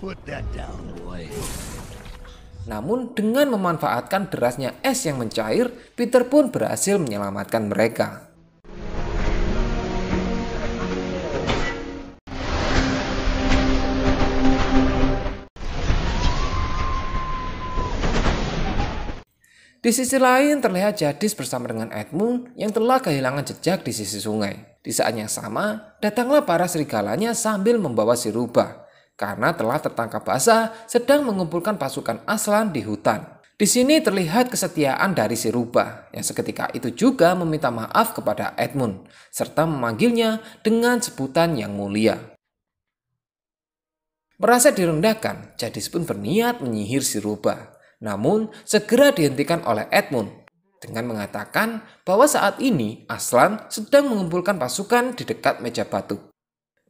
Put that down, boy. Namun dengan memanfaatkan derasnya es yang mencair, Peter pun berhasil menyelamatkan mereka. Di sisi lain terlihat Jadis bersama dengan Edmund yang telah kehilangan jejak di sisi sungai. Di saat yang sama, datanglah para serigalanya sambil membawa si rubah. Karena telah tertangkap basah sedang mengumpulkan pasukan Aslan di hutan. Di sini terlihat kesetiaan dari si rubah yang seketika itu juga meminta maaf kepada Edmund serta memanggilnya dengan sebutan yang mulia. Merasa direndahkan, Jadis pun berniat menyihir si rubah. Namun segera dihentikan oleh Edmund dengan mengatakan bahwa saat ini Aslan sedang mengumpulkan pasukan di dekat meja batu.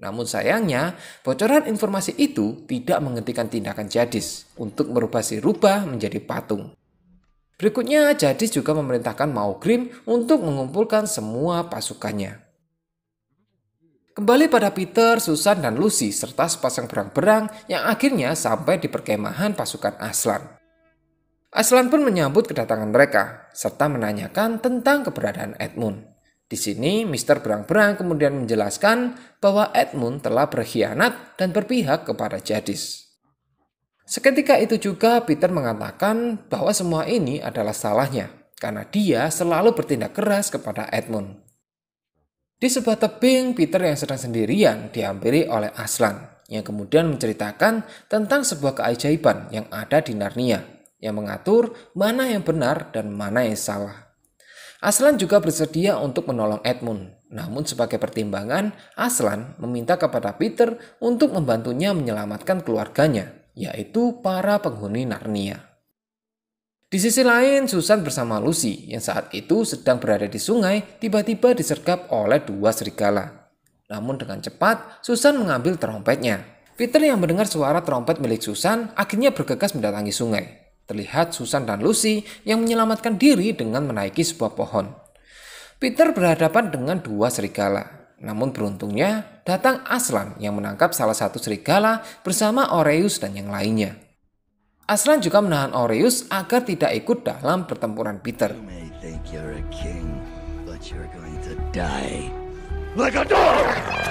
Namun sayangnya, bocoran informasi itu tidak menghentikan tindakan Jadis untuk merubah si rubah menjadi patung. Berikutnya, Jadis juga memerintahkan Maugrim untuk mengumpulkan semua pasukannya. Kembali pada Peter, Susan, dan Lucy serta sepasang berang-berang yang akhirnya sampai di perkemahan pasukan Aslan. Aslan pun menyambut kedatangan mereka serta menanyakan tentang keberadaan Edmund. Di sini, Mr. Berang-Berang kemudian menjelaskan bahwa Edmund telah berkhianat dan berpihak kepada Jadis. Seketika itu juga Peter mengatakan bahwa semua ini adalah salahnya karena dia selalu bertindak keras kepada Edmund. Di sebuah tebing, Peter yang sedang sendirian dihampiri oleh Aslan yang kemudian menceritakan tentang sebuah keajaiban yang ada di Narnia yang mengatur mana yang benar dan mana yang salah. Aslan juga bersedia untuk menolong Edmund. Namun sebagai pertimbangan, Aslan meminta kepada Peter untuk membantunya menyelamatkan keluarganya, yaitu para penghuni Narnia. Di sisi lain, Susan bersama Lucy yang saat itu sedang berada di sungai tiba-tiba disergap oleh dua serigala. Namun dengan cepat, Susan mengambil trompetnya. Peter yang mendengar suara trompet milik Susan akhirnya bergegas mendatangi sungai. Terlihat Susan dan Lucy yang menyelamatkan diri dengan menaiki sebuah pohon. Peter berhadapan dengan dua serigala. Namun beruntungnya datang Aslan yang menangkap salah satu serigala bersama Oreus dan yang lainnya. Aslan juga menahan Oreus agar tidak ikut dalam pertempuran Peter. You may think you're a king, but you're going to die like a dog!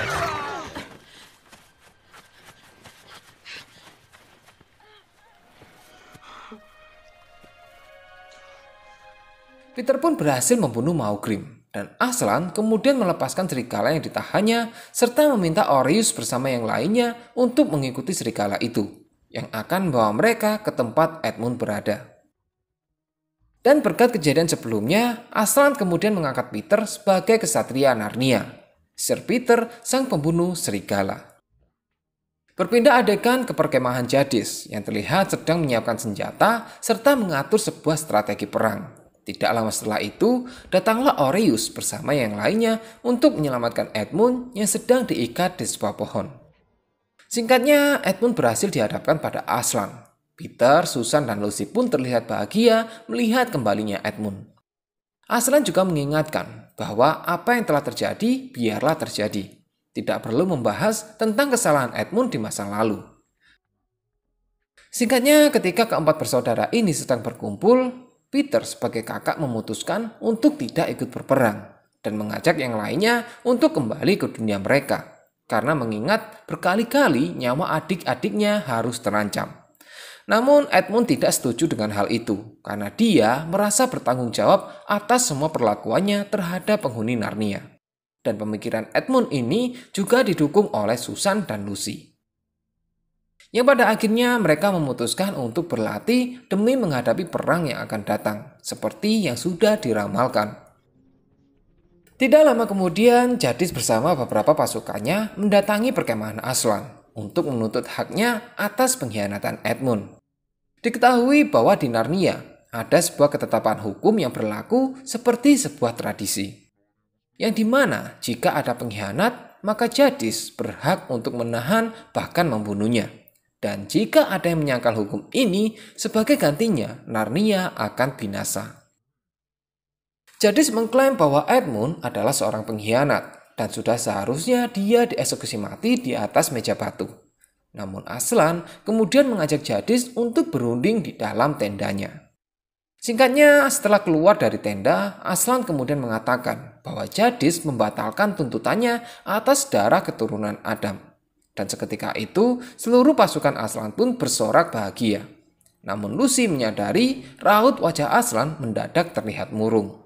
Peter pun berhasil membunuh Maugrim dan Aslan kemudian melepaskan serigala yang ditahannya serta meminta Oreus bersama yang lainnya untuk mengikuti serigala itu yang akan membawa mereka ke tempat Edmund berada. Dan berkat kejadian sebelumnya, Aslan kemudian mengangkat Peter sebagai kesatria Narnia, Sir Peter sang pembunuh serigala. Berpindah adegan ke perkemahan Jadis yang terlihat sedang menyiapkan senjata serta mengatur sebuah strategi perang. Tidak lama setelah itu, datanglah Oreus bersama yang lainnya untuk menyelamatkan Edmund yang sedang diikat di sebuah pohon. Singkatnya, Edmund berhasil dihadapkan pada Aslan. Peter, Susan, dan Lucy pun terlihat bahagia melihat kembalinya Edmund. Aslan juga mengingatkan bahwa apa yang telah terjadi, biarlah terjadi. Tidak perlu membahas tentang kesalahan Edmund di masa lalu. Singkatnya, ketika keempat bersaudara ini sedang berkumpul, Peter sebagai kakak memutuskan untuk tidak ikut berperang dan mengajak yang lainnya untuk kembali ke dunia mereka karena mengingat berkali-kali nyawa adik-adiknya harus terancam. Namun Edmund tidak setuju dengan hal itu karena dia merasa bertanggung jawab atas semua perlakuannya terhadap penghuni Narnia. Dan pemikiran Edmund ini juga didukung oleh Susan dan Lucy. Yang pada akhirnya mereka memutuskan untuk berlatih demi menghadapi perang yang akan datang, seperti yang sudah diramalkan. Tidak lama kemudian, Jadis bersama beberapa pasukannya mendatangi perkemahan Aslan untuk menuntut haknya atas pengkhianatan Edmund. Diketahui bahwa di Narnia ada sebuah ketetapan hukum yang berlaku seperti sebuah tradisi, yang dimana jika ada pengkhianat, maka Jadis berhak untuk menahan bahkan membunuhnya. Dan jika ada yang menyangkal hukum ini, sebagai gantinya Narnia akan binasa. Jadis mengklaim bahwa Edmund adalah seorang pengkhianat dan sudah seharusnya dia dieksekusi mati di atas meja batu. Namun Aslan kemudian mengajak Jadis untuk berunding di dalam tendanya. Singkatnya, setelah keluar dari tenda, Aslan kemudian mengatakan bahwa Jadis membatalkan tuntutannya atas darah keturunan Adam. Dan seketika itu, seluruh pasukan Aslan pun bersorak bahagia. Namun Lucy menyadari raut wajah Aslan mendadak terlihat murung.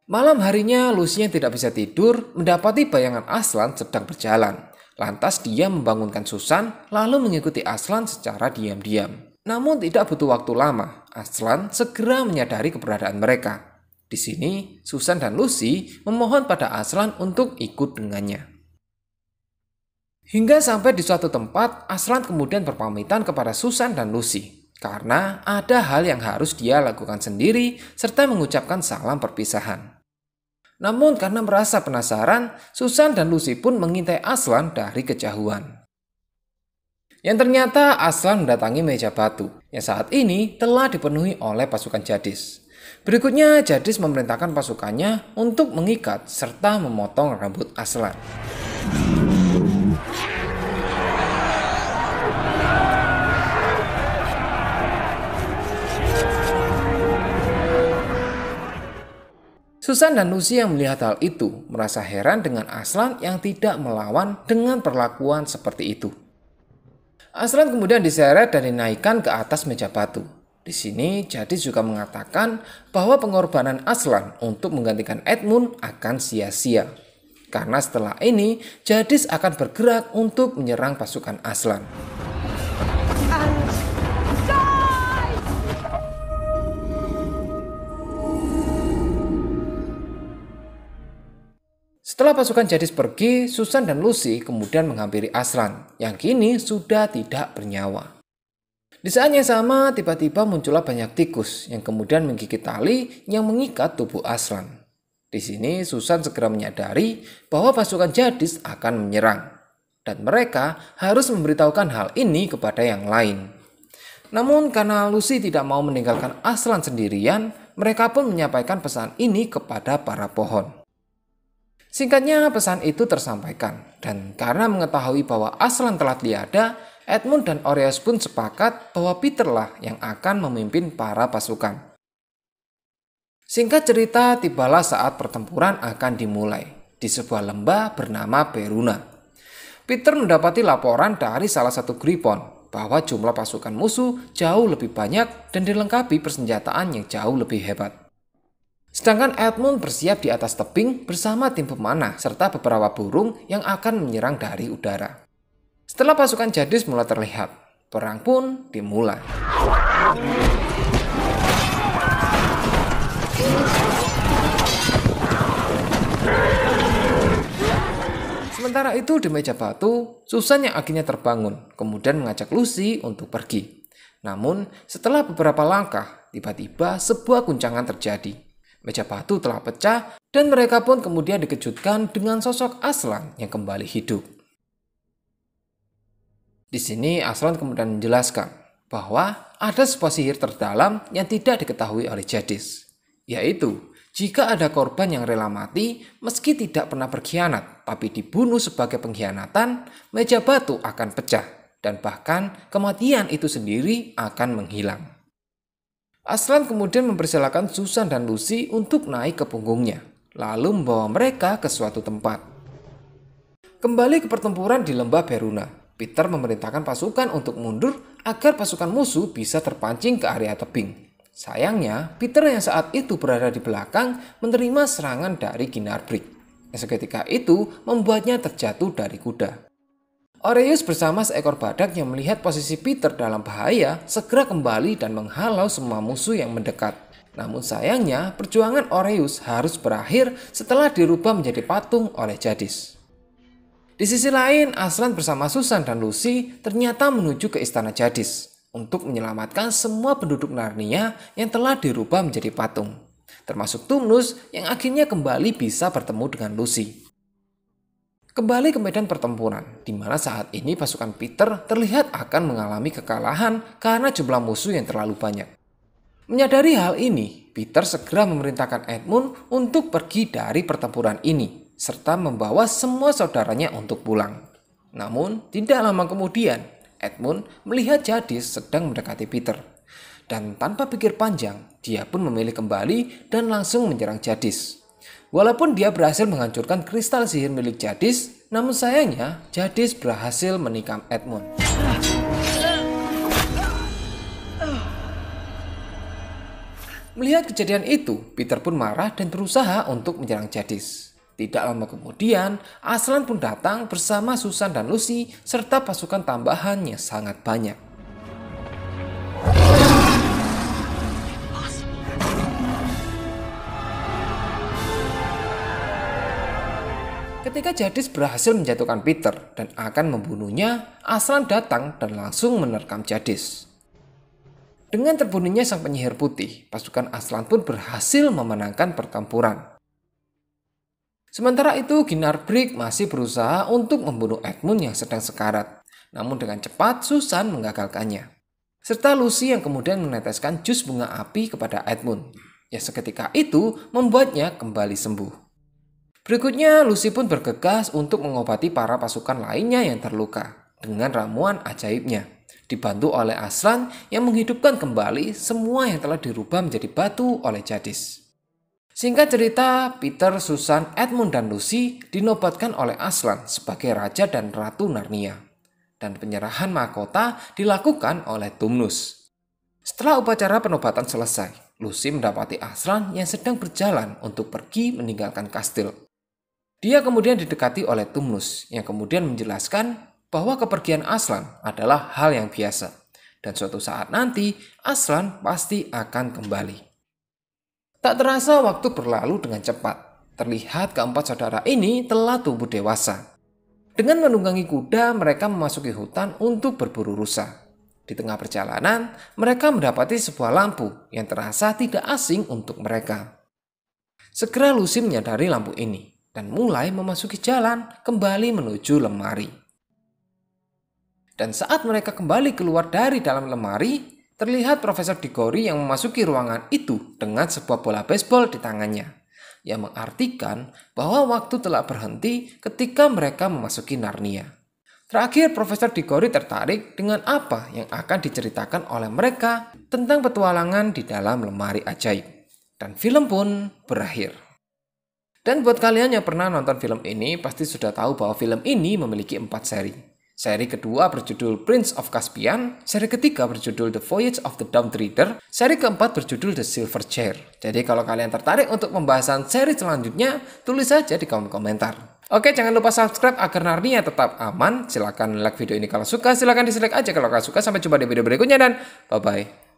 Malam harinya, Lucy yang tidak bisa tidur mendapati bayangan Aslan sedang berjalan. Lantas dia membangunkan Susan lalu mengikuti Aslan secara diam-diam. Namun tidak butuh waktu lama, Aslan segera menyadari keberadaan mereka. Di sini, Susan dan Lucy memohon pada Aslan untuk ikut dengannya. Hingga sampai di suatu tempat, Aslan kemudian berpamitan kepada Susan dan Lucy. Karena ada hal yang harus dia lakukan sendiri serta mengucapkan salam perpisahan. Namun karena merasa penasaran, Susan dan Lucy pun mengintai Aslan dari kejauhan. Yang ternyata Aslan mendatangi meja batu yang saat ini telah dipenuhi oleh pasukan Jadis. Berikutnya Jadis memerintahkan pasukannya untuk mengikat serta memotong rambut Aslan. Susan dan Lucy yang melihat hal itu merasa heran dengan Aslan yang tidak melawan dengan perlakuan seperti itu. Aslan kemudian diseret dan dinaikkan ke atas meja batu. Di sini Jadis juga mengatakan bahwa pengorbanan Aslan untuk menggantikan Edmund akan sia-sia. Karena setelah ini Jadis akan bergerak untuk menyerang pasukan Aslan. Setelah pasukan Jadis pergi, Susan dan Lucy kemudian menghampiri Aslan yang kini sudah tidak bernyawa. Di saat yang sama, tiba-tiba muncullah banyak tikus yang kemudian menggigit tali yang mengikat tubuh Aslan. Di sini Susan segera menyadari bahwa pasukan Jadis akan menyerang dan mereka harus memberitahukan hal ini kepada yang lain. Namun karena Lucy tidak mau meninggalkan Aslan sendirian, mereka pun menyampaikan pesan ini kepada para pohon. Singkatnya pesan itu tersampaikan dan karena mengetahui bahwa Aslan telah tiada, Edmund dan Oreus pun sepakat bahwa Peter lah yang akan memimpin para pasukan. Singkat cerita, tibalah saat pertempuran akan dimulai di sebuah lembah bernama Beruna. Peter mendapati laporan dari salah satu Griffon bahwa jumlah pasukan musuh jauh lebih banyak dan dilengkapi persenjataan yang jauh lebih hebat. Sedangkan Edmund bersiap di atas tebing bersama tim pemanah serta beberapa burung yang akan menyerang dari udara. Setelah pasukan Jadis mulai terlihat, perang pun dimulai. Sementara itu di meja batu, Susan yang akhirnya terbangun, kemudian mengajak Lucy untuk pergi. Namun setelah beberapa langkah, tiba-tiba sebuah guncangan terjadi. Meja batu telah pecah dan mereka pun kemudian dikejutkan dengan sosok Aslan yang kembali hidup. Di sini Aslan kemudian menjelaskan bahwa ada sebuah sihir terdalam yang tidak diketahui oleh Jadis, yaitu jika ada korban yang rela mati meski tidak pernah berkhianat tapi dibunuh sebagai pengkhianatan, meja batu akan pecah dan bahkan kematian itu sendiri akan menghilang. Aslan kemudian mempersilahkan Susan dan Lucy untuk naik ke punggungnya, lalu membawa mereka ke suatu tempat. Kembali ke pertempuran di lembah Beruna, Peter memerintahkan pasukan untuk mundur agar pasukan musuh bisa terpancing ke area tebing. Sayangnya, Peter yang saat itu berada di belakang menerima serangan dari Ginarbrik, yang seketika itu membuatnya terjatuh dari kuda. Oreus bersama seekor badak yang melihat posisi Peter dalam bahaya segera kembali dan menghalau semua musuh yang mendekat. Namun sayangnya perjuangan Oreus harus berakhir setelah dirubah menjadi patung oleh Jadis. Di sisi lain, Aslan bersama Susan dan Lucy ternyata menuju ke istana Jadis untuk menyelamatkan semua penduduk Narnia yang telah dirubah menjadi patung, termasuk Tumnus yang akhirnya kembali bisa bertemu dengan Lucy. Kembali ke medan pertempuran, di mana saat ini pasukan Peter terlihat akan mengalami kekalahan karena jumlah musuh yang terlalu banyak. Menyadari hal ini, Peter segera memerintahkan Edmund untuk pergi dari pertempuran ini, serta membawa semua saudaranya untuk pulang. Namun, tidak lama kemudian, Edmund melihat Jadis sedang mendekati Peter. Dan tanpa pikir panjang, dia pun memilih kembali dan langsung menyerang Jadis. Walaupun dia berhasil menghancurkan kristal sihir milik Jadis, namun sayangnya Jadis berhasil menikam Edmund. Melihat kejadian itu, Peter pun marah dan berusaha untuk menyerang Jadis. Tidak lama kemudian, Aslan pun datang bersama Susan dan Lucy serta pasukan tambahan yang sangat banyak. Ketika Jadis berhasil menjatuhkan Peter dan akan membunuhnya, Aslan datang dan langsung menerkam Jadis. Dengan terbunuhnya sang penyihir putih, pasukan Aslan pun berhasil memenangkan pertempuran. Sementara itu, Ginarbrick masih berusaha untuk membunuh Edmund yang sedang sekarat. Namun dengan cepat, Susan mengagalkannya. Serta Lucy yang kemudian meneteskan jus bunga api kepada Edmund. Yang seketika itu membuatnya kembali sembuh. Berikutnya, Lucy pun bergegas untuk mengobati para pasukan lainnya yang terluka dengan ramuan ajaibnya, dibantu oleh Aslan yang menghidupkan kembali semua yang telah dirubah menjadi batu oleh Jadis. Singkat cerita, Peter, Susan, Edmund, dan Lucy dinobatkan oleh Aslan sebagai Raja dan Ratu Narnia. Dan penyerahan mahkota dilakukan oleh Tumnus. Setelah upacara penobatan selesai, Lucy mendapati Aslan yang sedang berjalan untuk pergi meninggalkan kastil. Dia kemudian didekati oleh Tumnus yang kemudian menjelaskan bahwa kepergian Aslan adalah hal yang biasa dan suatu saat nanti Aslan pasti akan kembali. Tak terasa waktu berlalu dengan cepat. Terlihat keempat saudara ini telah tumbuh dewasa. Dengan menunggangi kuda, mereka memasuki hutan untuk berburu rusa. Di tengah perjalanan, mereka mendapati sebuah lampu yang terasa tidak asing untuk mereka. Segera Lucy menyadari lampu ini dan mulai memasuki jalan kembali menuju lemari. Dan saat mereka kembali keluar dari dalam lemari, terlihat Profesor Diggory yang memasuki ruangan itu dengan sebuah bola baseball di tangannya, yang mengartikan bahwa waktu telah berhenti ketika mereka memasuki Narnia. Terakhir, Profesor Diggory tertarik dengan apa yang akan diceritakan oleh mereka tentang petualangan di dalam lemari ajaib. Dan film pun berakhir. Dan buat kalian yang pernah nonton film ini, pasti sudah tahu bahwa film ini memiliki 4 seri. Seri kedua berjudul Prince of Caspian, seri ketiga berjudul The Voyage of the Dawn Treader, seri keempat berjudul The Silver Chair. Jadi kalau kalian tertarik untuk pembahasan seri selanjutnya, tulis saja di kolom komentar. Oke, jangan lupa subscribe agar Narnia tetap aman. Silahkan like video ini kalau suka, silahkan dislike aja kalau gak suka. Sampai jumpa di video berikutnya dan bye-bye.